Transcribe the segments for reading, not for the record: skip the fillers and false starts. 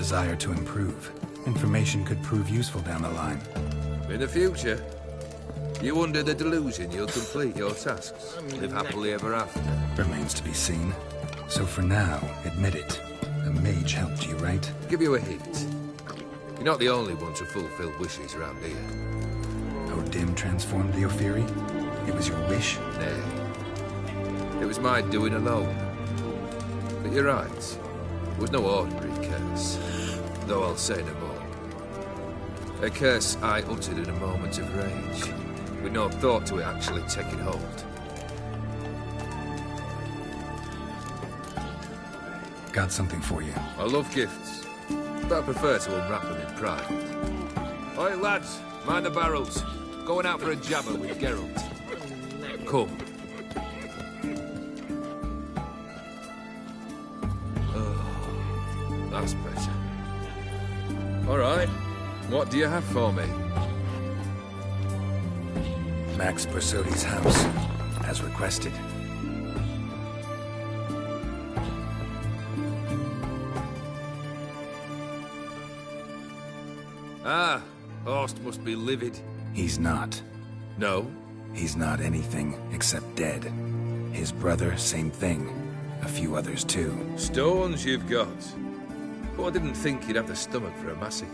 desire to improve. Information could prove useful down the line. In the future, you under the delusion you'll complete your tasks, live happily ever after. Remains to be seen. So for now, admit it. A mage helped you, right? Give you a hint. You're not the only one to fulfill wishes around here. O'Dim transformed the Ophiri? It was your wish? Nay. It was my doing alone. But you're right. It was no ordinary curse. Though I'll say no more. A curse I uttered in a moment of rage, with no thought to it actually taking hold. Got something for you. I love gifts, but I prefer to unwrap them in private. Oi, lads, mind the barrels. Going out for a jabber with Geralt. Come. Oh, that's better. All right. What do you have for me? Max Bersodi's house, as requested. Ah, Horst must be livid. He's not. No? He's not anything except dead. His brother, same thing. A few others too. Stones you've got. But I didn't think you'd have the stomach for a massacre.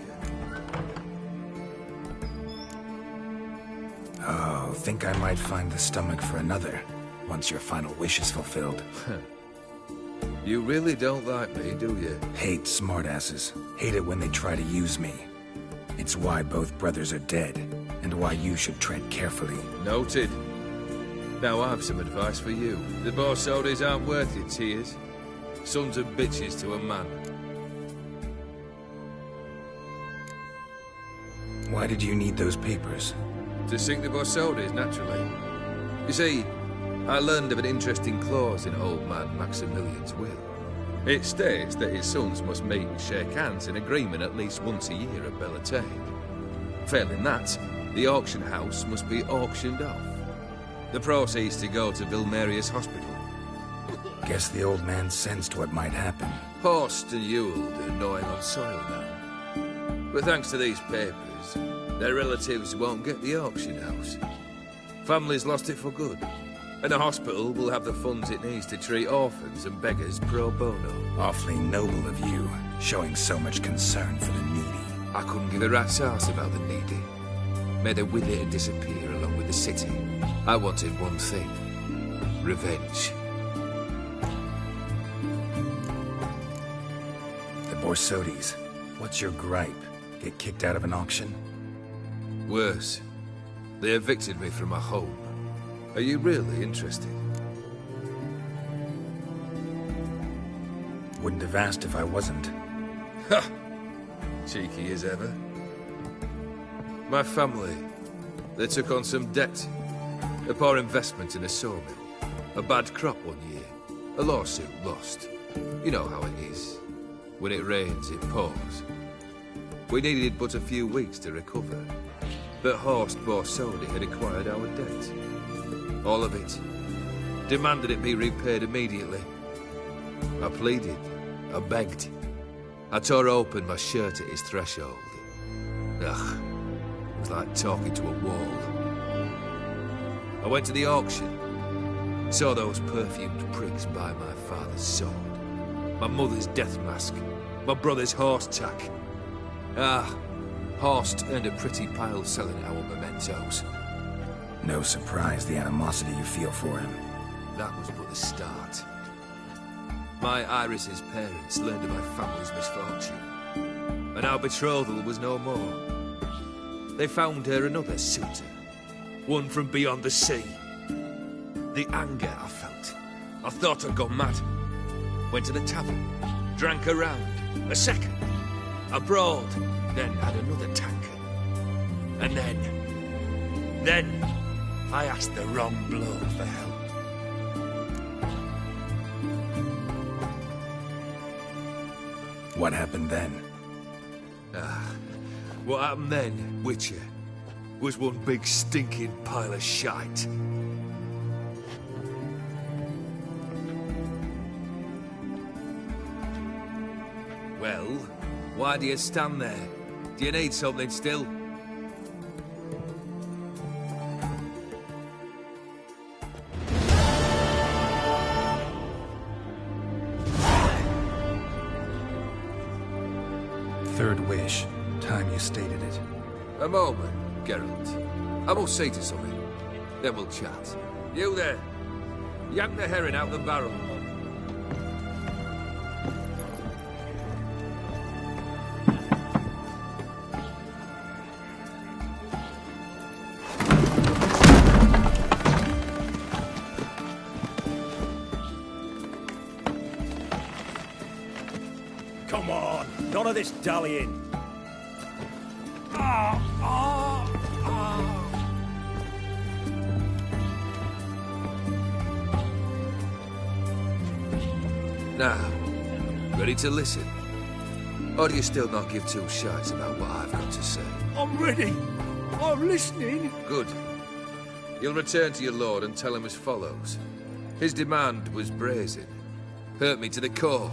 Oh, think I might find the stomach for another, once your final wish is fulfilled. You really don't like me, do you? Hate smartasses. Hate it when they try to use me. It's why both brothers are dead, and why you should tread carefully. Noted. Now I have some advice for you. The Borsodis aren't worth your tears. Sons of bitches to a man. Why did you need those papers? To sink the Borsodis, naturally. You see, I learned of an interesting clause in old man Maximilian's will. It states that his sons must meet and shake hands in agreement at least once a year at Bellatane. Failing that, the auction house must be auctioned off. The proceeds to go to Vilmerius Hospital. Guess the old man sensed what might happen. Horst and Ewald are gnawing on soil now. But thanks to these papers, their relatives won't get the auction house. Families lost it for good. And the hospital will have the funds it needs to treat orphans and beggars pro bono. Awfully noble of you, showing so much concern for the needy. I couldn't give a rat's ass about the needy. May they wither and disappear along with the city. I wanted one thing. Revenge. The Borsodis. What's your gripe? Get kicked out of an auction? Worse. They evicted me from my home. Are you really interested? Wouldn't have asked if I wasn't. Ha! Cheeky as ever. My family, they took on some debt. A poor investment in a sawmill. A bad crop one year. A lawsuit lost. You know how it is. When it rains, it pours. We needed but a few weeks to recover. But Horst Borsodi had acquired our debt. All of it. Demanded it be repaid immediately. I pleaded. I begged. I tore open my shirt at his threshold. Ugh. It was like talking to a wall. I went to the auction. Saw those perfumed prigs buy my father's sword. My mother's death mask. My brother's horse tack. Ah, Horst earned a pretty pile selling our mementos. No surprise the animosity you feel for him. That was but the start. My Iris's parents learned of my family's misfortune, and our betrothal was no more. They found her another suitor, one from beyond the sea. The anger I felt, I thought I'd gone mad. Went to the tavern, drank a round, a second, a broad, then had another tankard. And then I asked the wrong bloke for help. What happened then? What happened then, Witcher, was one big stinking pile of shite. Well, Why do you stand there? Do you need something still? Third wish. Time you stated it. A moment, Geralt. I must say to something. Then we'll chat. You there. Yank the herring out the barrel. Come on, none of this dallying. Now, ready to listen? Or do you still not give two shites about what I've got to say? I'm ready. I'm listening. Good. You'll return to your lord and tell him as follows. His demand was brazen. Hurt me to the core.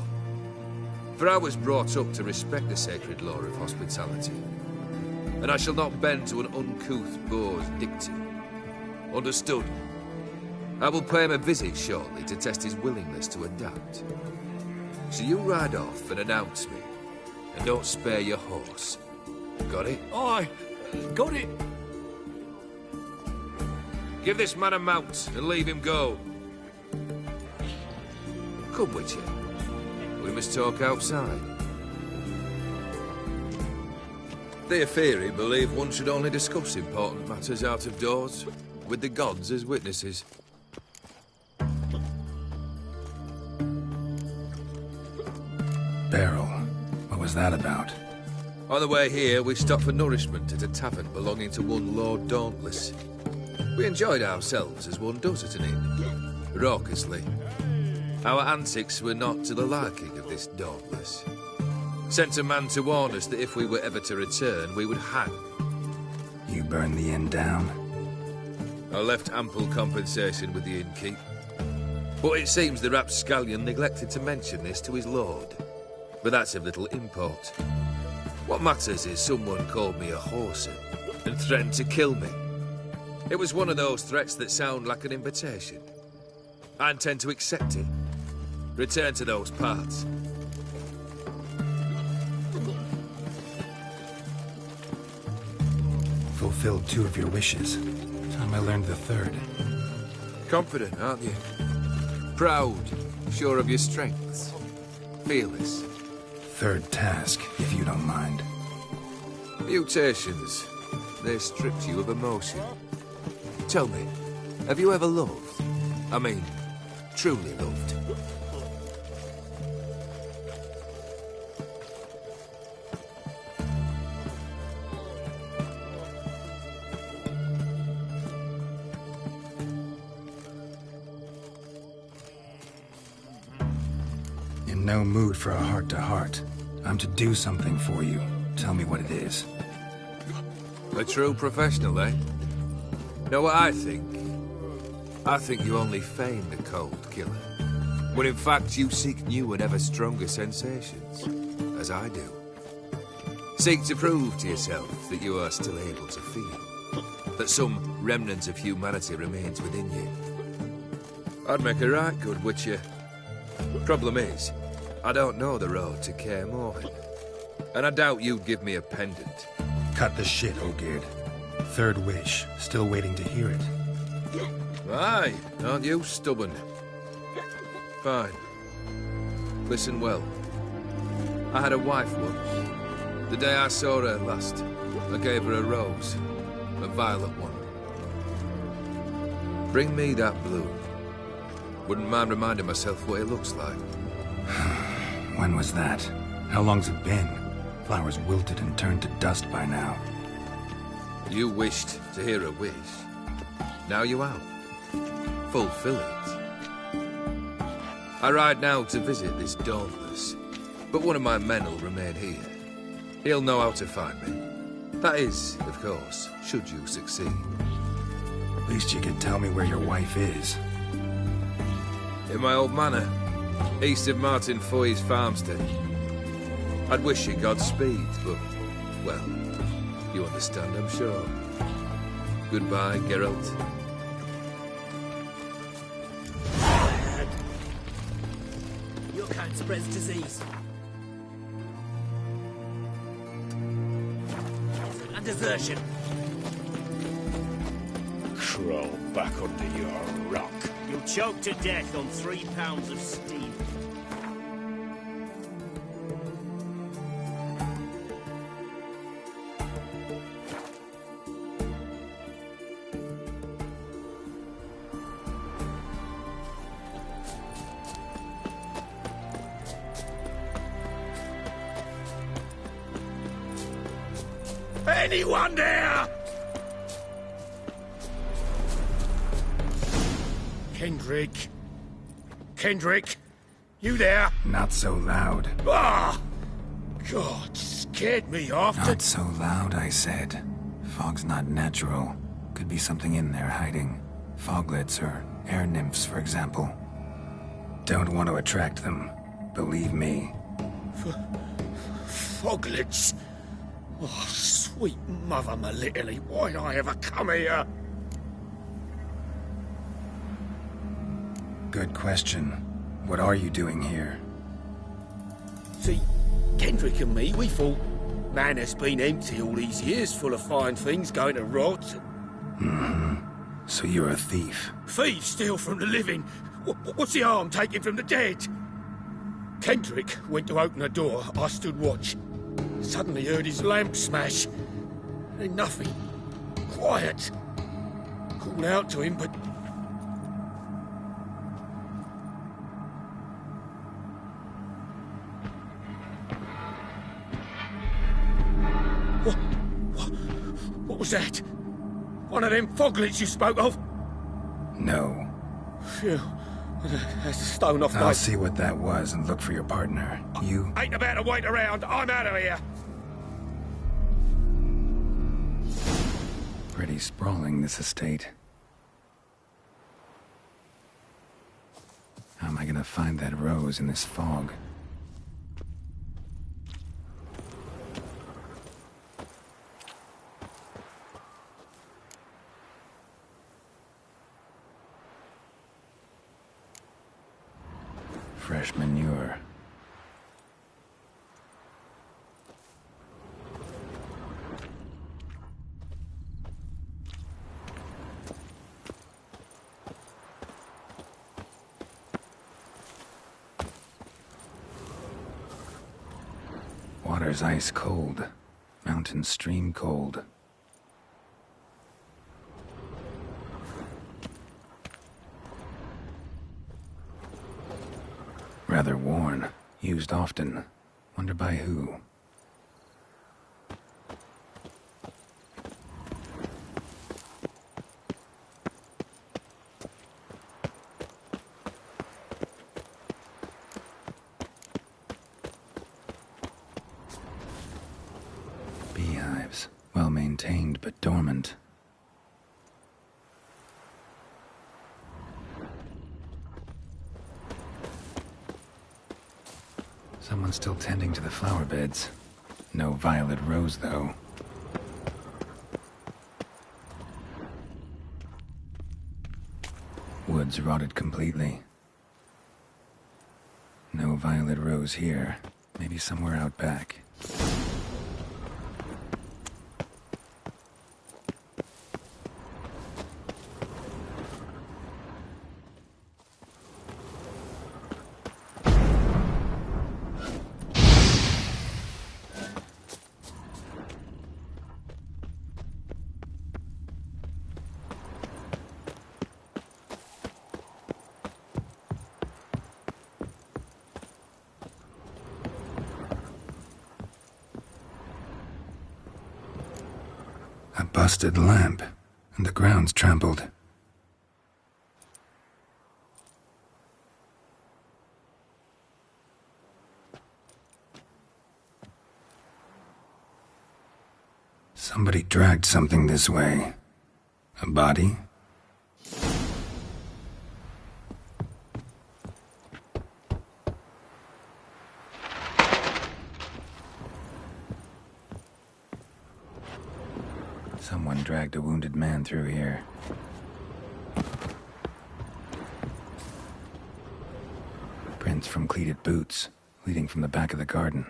For I was brought up to respect the sacred law of hospitality. And I shall not bend to an uncouth boor's dictum. Understood? I will pay him a visit shortly to test his willingness to adapt. So you ride off and announce me. And don't spare your horse. Got it? Aye, got it. Give this man a mount and leave him go. Come, Witcher. We must talk outside. The Aetheri believe one should only discuss important matters out of doors, with the gods as witnesses. Barrel. What was that about? On the way here, we stopped for nourishment at a tavern belonging to one Lord Dauntless. We enjoyed ourselves as one does at an inn, raucously. Our antics were not to the liking of this Dauntless. Sent a man to warn us that if we were ever to return, we would hang. You burned the inn down? I left ample compensation with the innkeep. But it seems the rapscallion neglected to mention this to his lord. But that's of little import. What matters is someone called me a whoreson and threatened to kill me. It was one of those threats that sound like an invitation. I intend to accept it. Return to those parts. Fulfilled 2 of your wishes. Time I learned the 3rd. Confident, aren't you? Proud, sure of your strengths. Fearless. 3rd task, if you don't mind. Mutations. They stripped you of emotion. Tell me, have you ever loved? I mean, truly loved? In no mood for a heart-to-heart. I'm to do something for you. Tell me what it is. A true professional, eh? Know what I think? I think you only feign the cold killer. When in fact you seek new and ever stronger sensations, as I do. Seek to prove to yourself that you are still able to feel. That some remnant of humanity remains within you. I'd make a right good Witcher. Problem is, I don't know the road to Kaer Morhen. And I doubt you'd give me a pendant. Cut the shit, Ogerd. 3rd wish. Still waiting to hear it. Aye, aren't you stubborn? Fine. Listen well. I had a wife once. The day I saw her last, I gave her a rose. A violet one. Bring me that bloom. Wouldn't mind reminding myself what it looks like. When was that? How long's it been? Flowers wilted and turned to dust by now. You wished to hear a wish. Now you have. Fulfill it. I ride now to visit this Dauntless, but one of my men will remain here. He'll know how to find me. That is, of course, should you succeed. At least you could tell me where your wife is. In my old manor, east of Martin Foy's farmstead. I'd wish you Godspeed, but, well, you understand, I'm sure. Goodbye, Geralt. Your kind spreads disease. And desertion. Crawl back under your rock. You'll choke to death on 3 pounds of steam. Anyone there? Kendrick? Kendrick? You there? Not so loud. Ah! God, scared me off. Not so loud, I said. Fog's not natural. Could be something in there hiding. Foglets or air nymphs, for example. Don't want to attract them. Believe me. Foglets? Oh, sweet mother Melitterly, why'd I ever come here? Good question. What are you doing here? See, Kendrick and me, we thought man has been empty all these years, full of fine things going to rot. Mm-hmm. So you're a thief. Thieves steal from the living. What's the harm taking from the dead? Kendrick went to open a door. I stood watch. Suddenly heard his lamp smash. Then nothing. Quiet. Called out to him, but... What was that? One of them foglets you spoke of? No. Phew. That's a stone off my... I'll see what that was and look for your partner. You... Ain't about to wait around. I'm out of here. Pretty sprawling, this estate. How am I gonna find that rose in this fog? Fresh manure. Water's ice cold. Mountain stream cold. Rather worn. Used often. Wonder by who. Beehives. Well maintained, but dormant. Someone's still tending to the flower beds. No violet rose, though. Woods rotted completely. No violet rose here. Maybe somewhere out back. A busted lamp, and the ground's trampled. Somebody dragged something this way. A body? Someone dragged a wounded man through here. Prints from cleated boots, leading from the back of the garden.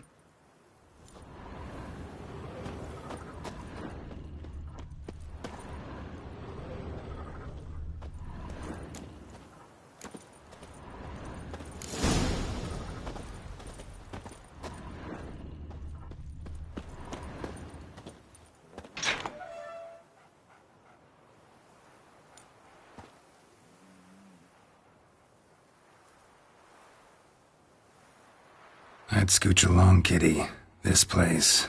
I'd scooch along, kitty. This place.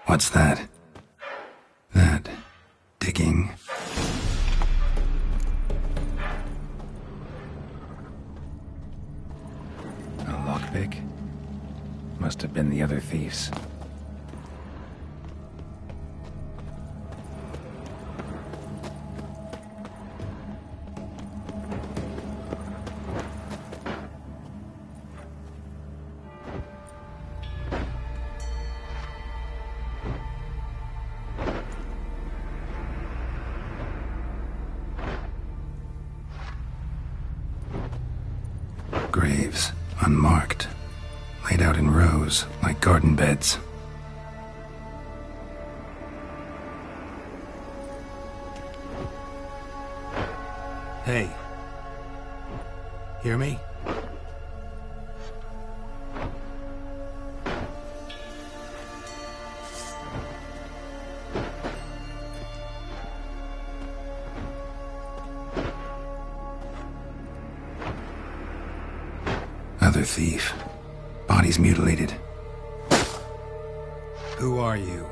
What's that? That... digging? A lockpick? Must have been the other thieves. Graves, unmarked, laid out in rows like garden beds. Hey. Hear me? Other thief. Body's mutilated. Who are you?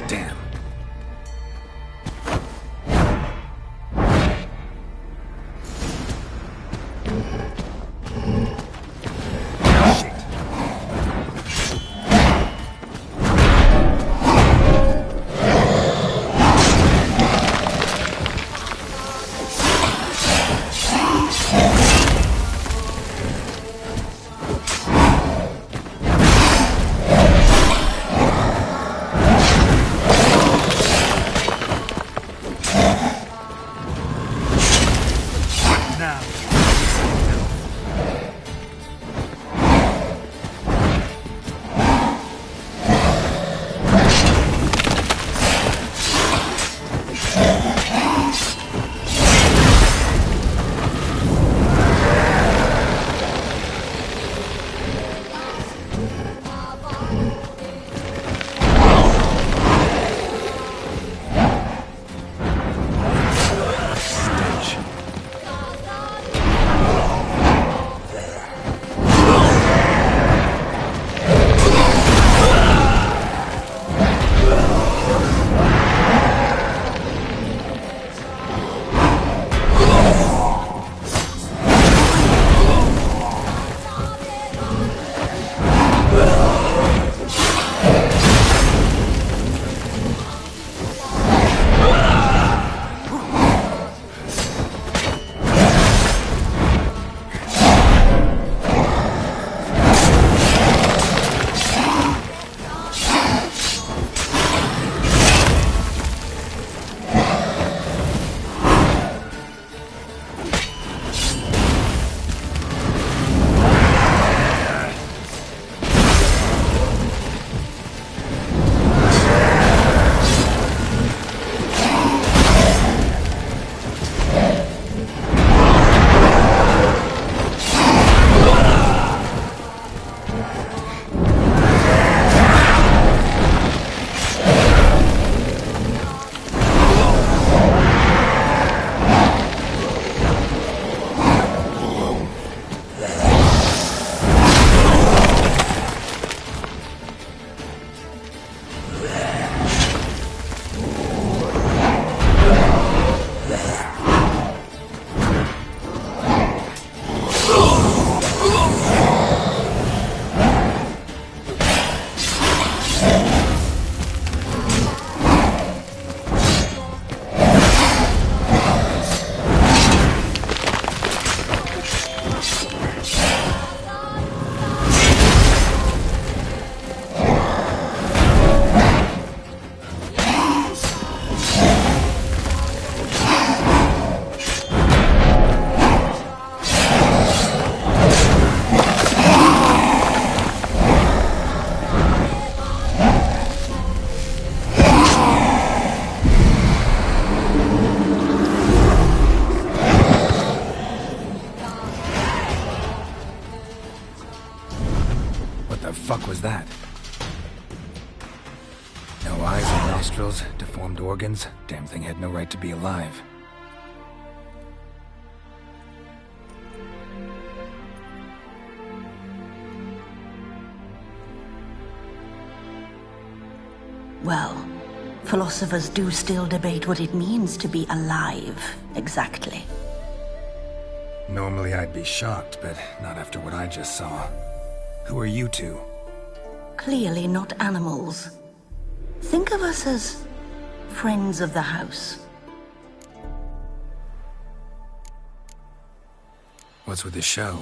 Damn. was that? No eyes or nostrils, deformed organs. Damn thing had no right to be alive. Well, philosophers do still debate what it means to be alive, exactly. Normally I'd be shocked, but not after what I just saw. Who are you two? Clearly not animals. Think of us as friends of the house. What's with the show?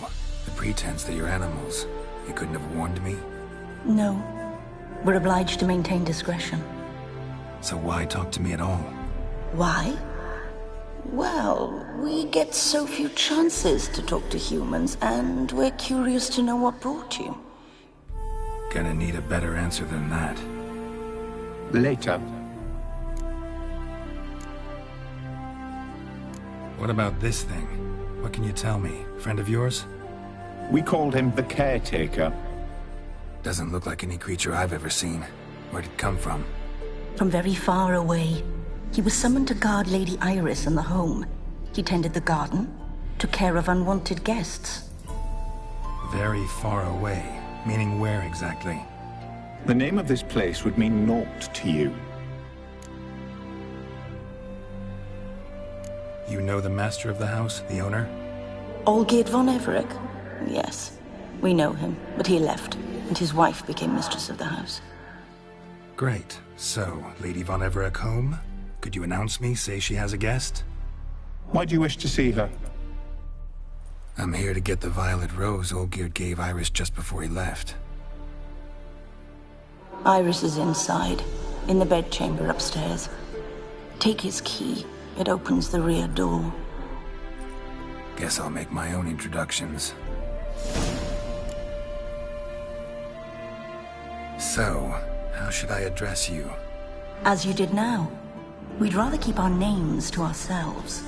The pretense that you're animals. You couldn't have warned me? No. We're obliged to maintain discretion. So why talk to me at all? Why? Well, we get so few chances to talk to humans, and we're curious to know what brought you. Gonna need a better answer than that. Later. What about this thing? What can you tell me? Friend of yours? We called him the Caretaker. Doesn't look like any creature I've ever seen. Where'd it come from? From very far away. He was summoned to guard Lady Iris in the home. He tended the garden, took care of unwanted guests. Very far away. Meaning where exactly? The name of this place would mean naught to you. You know the master of the house, the owner? Olgierd von Everec? Yes. We know him, but he left, and his wife became mistress of the house. Great. So, Lady von Everec home? Could you announce me, say she has a guest? Why do you wish to see her? I'm here to get the violet rose Olgierd gave Iris just before he left. Iris is inside, in the bedchamber upstairs. Take his key. It opens the rear door. Guess I'll make my own introductions. So, how should I address you? As you did now. We'd rather keep our names to ourselves.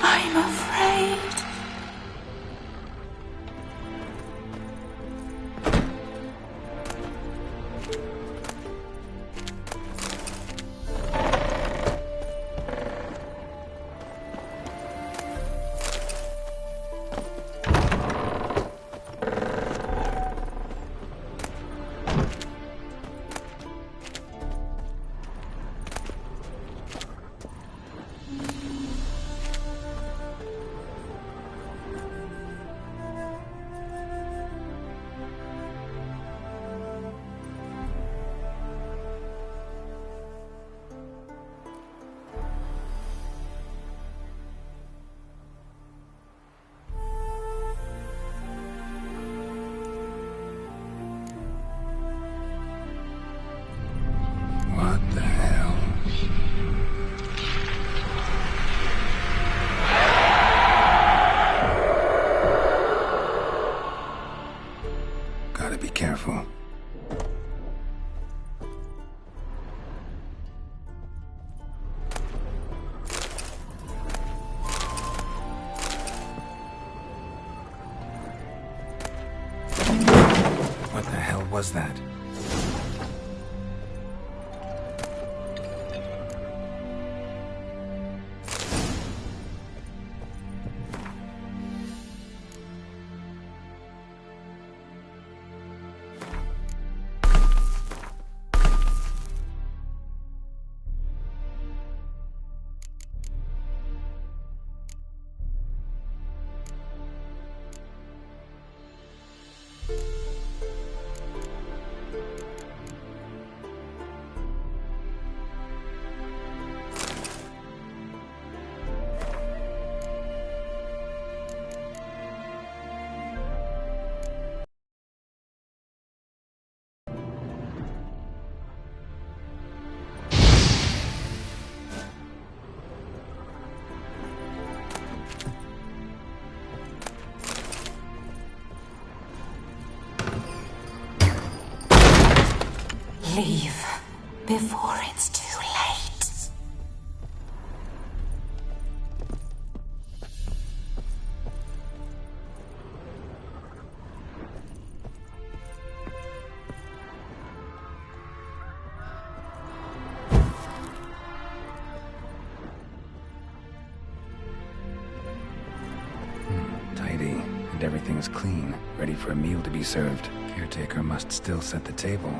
I'm afraid. What the hell? Gotta be careful. What the hell was that? Leave before it's too late. Tidy, and everything's clean, ready for a meal to be served. Caretaker must still set the table.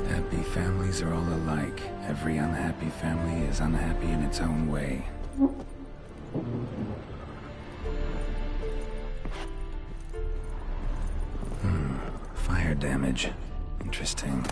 Happy families are all alike. Every unhappy family is unhappy in its own way. Fire damage. Interesting.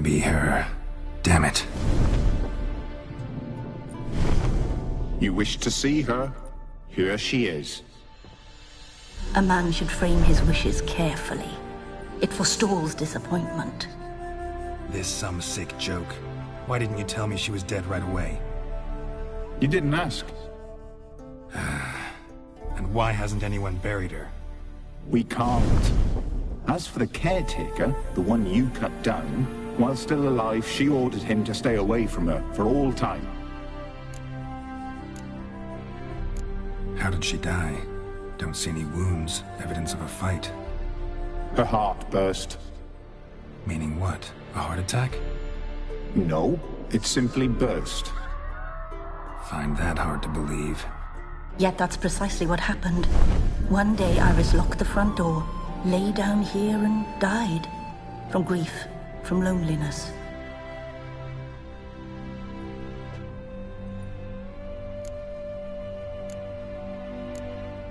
be her. Damn it. You wish to see her? Here she is. A man should frame his wishes carefully. It forestalls disappointment. This some sick joke. Why didn't you tell me she was dead right away? You didn't ask. And why hasn't anyone buried her? We can't. As for the caretaker, the one you cut down, while still alive, she ordered him to stay away from her for all time. How did she die? Don't see any wounds, evidence of a fight. Her heart burst. Meaning what? A heart attack? No, it simply burst. Find that hard to believe. Yet that's precisely what happened. One day Iris locked the front door, lay down here and died. From grief, from loneliness.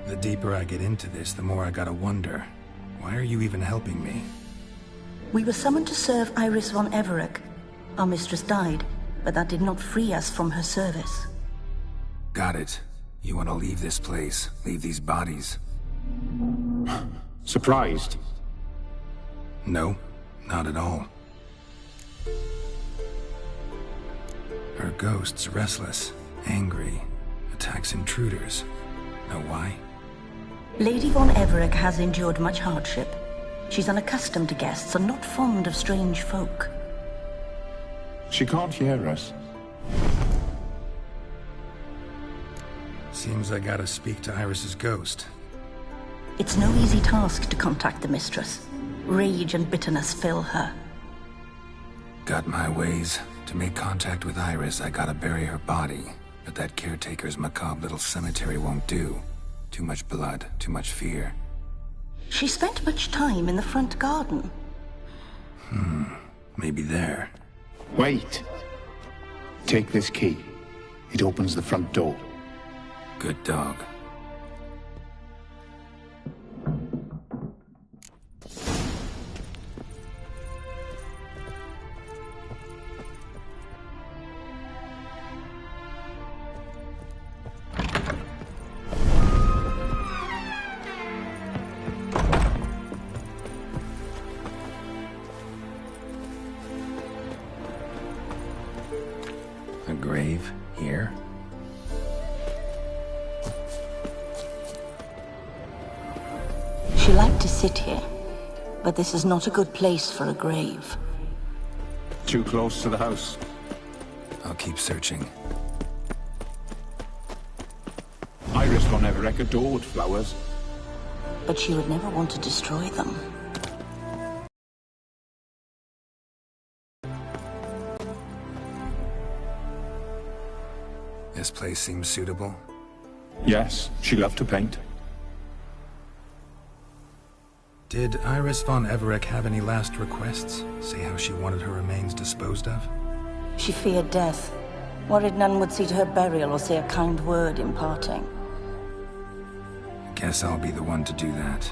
The deeper I get into this, the more I gotta wonder. Why are you even helping me? We were summoned to serve Iris von Everec. Our mistress died, but that did not free us from her service. Got it. You want to leave this place, leave these bodies. Surprised? No, not at all. Her ghost's restless, angry, attacks intruders. Know why? Lady von Everec has endured much hardship. She's unaccustomed to guests and not fond of strange folk. She can't hear us. Seems I gotta speak to Iris's ghost. It's no easy task to contact the mistress. Rage and bitterness fill her. Got my ways. To make contact with Iris, I gotta bury her body. But that caretaker's macabre little cemetery won't do. Too much blood, too much fear. She spent much time in the front garden. Maybe there. Wait. Take this key. It opens the front door. Good dog. A grave here? She liked to sit here, but this is not a good place for a grave. Too close to the house. I'll keep searching. Iris von Everec adored flowers. But she would never want to destroy them. This place seems suitable. Yes, she loved to paint. Did Iris von Everec have any last requests? Say how she wanted her remains disposed of? She feared death, worried none would see to her burial or say a kind word in parting. Guess I'll be the one to do that.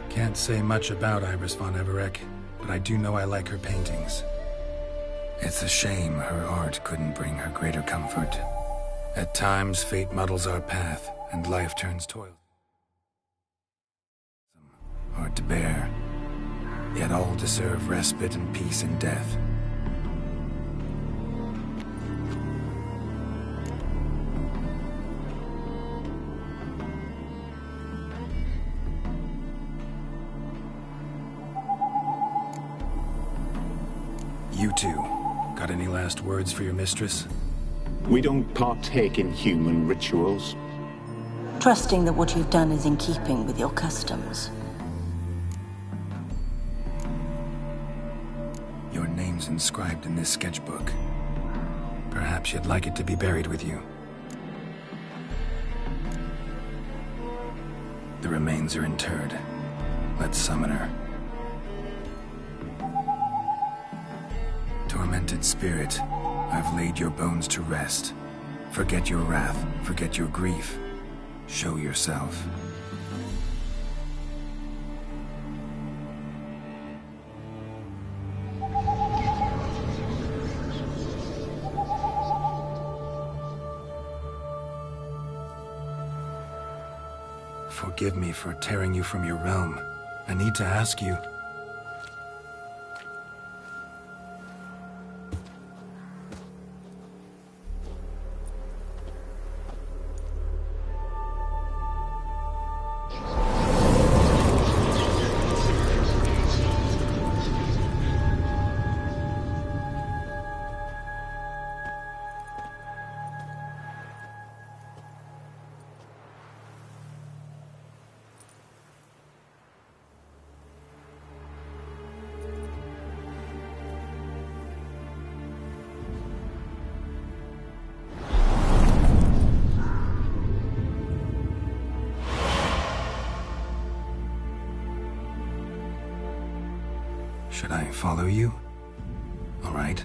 Can't say much about Iris von Everec, but I do know I like her paintings. It's a shame her art couldn't bring her greater comfort. At times, fate muddles our path, and life turns toil. Hard to bear, yet all deserve respite and peace in death. You two, got any last words for your mistress? We don't partake in human rituals. Trusting that what you've done is in keeping with your customs. Your name's inscribed in this sketchbook. Perhaps you'd like it to be buried with you. The remains are interred. Let's summon her. Tormented spirit, I've laid your bones to rest. Forget your wrath, forget your grief. Show yourself. Forgive me for tearing you from your realm. I need to ask you. Should I follow you? All right.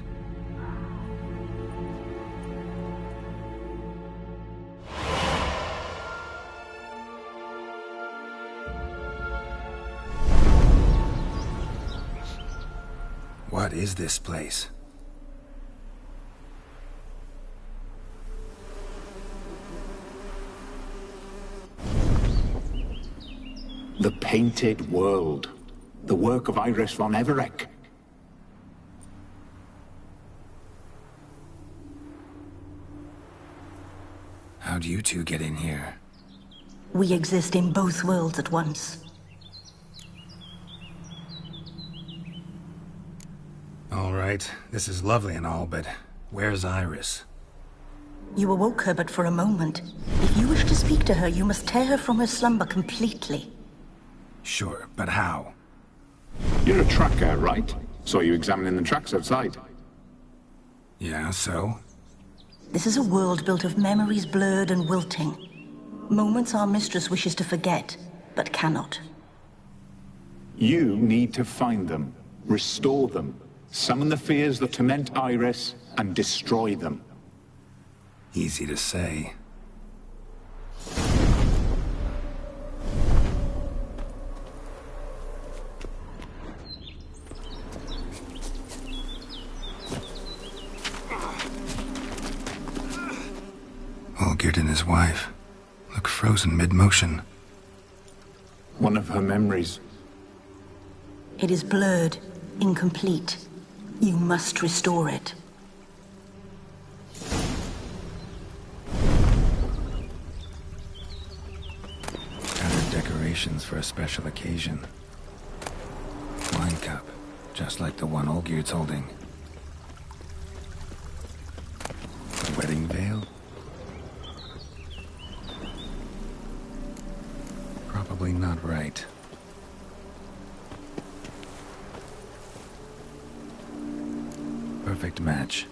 What is this place? The Painted World. The work of Iris von Everec. How'd you two get in here? We exist in both worlds at once. All right, this is lovely and all, but where's Iris? You awoke her but for a moment. If you wish to speak to her, you must tear her from her slumber completely. Sure, but how? You're a tracker, right? Saw you examining the tracks outside. Yeah, so? This is a world built of memories blurred and wilting. Moments our mistress wishes to forget, but cannot. You need to find them, restore them, summon the fears that torment Iris, and destroy them. Easy to say. Olgierd and his wife look frozen mid-motion. One of her memories. It is blurred, incomplete. You must restore it. Tattered decorations for a special occasion. Wine cup, just like the one Olgierd's holding. A wedding veil? Probably not right. Perfect match.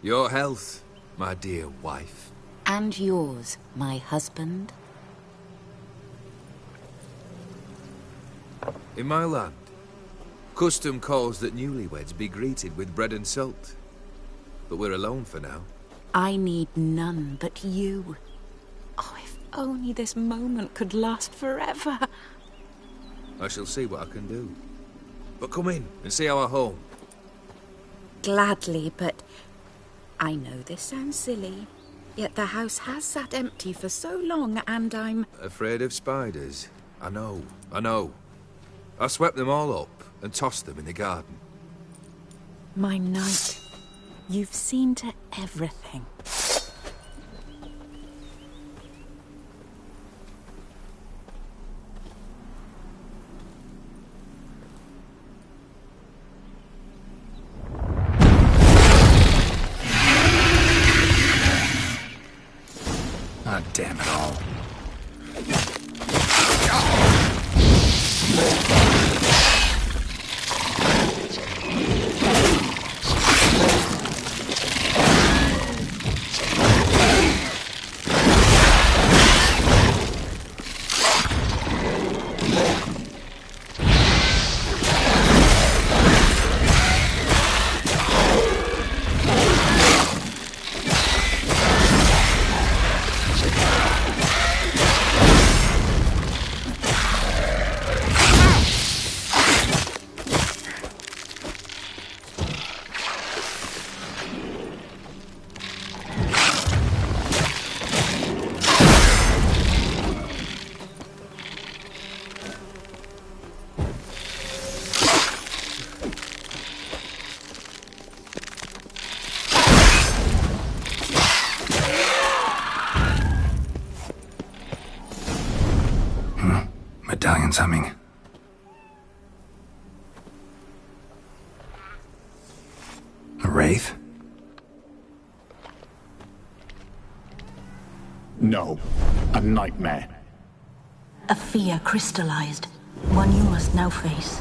Your health, my dear wife. And yours, my husband. In my land, custom calls that newlyweds be greeted with bread and salt. But we're alone for now. I need none but you. Oh, if only this moment could last forever. I shall see what I can do. But come in and see our home. Gladly, but I know this sounds silly, yet the house has sat empty for so long, and I'm Afraid of spiders. I know. I swept them all up and tossed them in the garden. my knight. You've seen to everything. Ah, damn it all. medallion's humming. A wraith? No, a nightmare. A fear crystallized, one you must now face.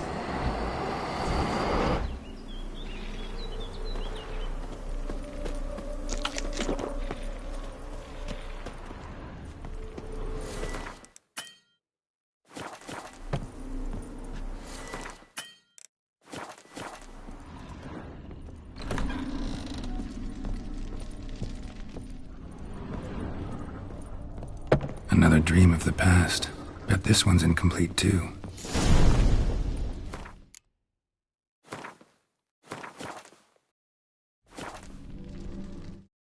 Another dream of the past. Bet this one's incomplete too.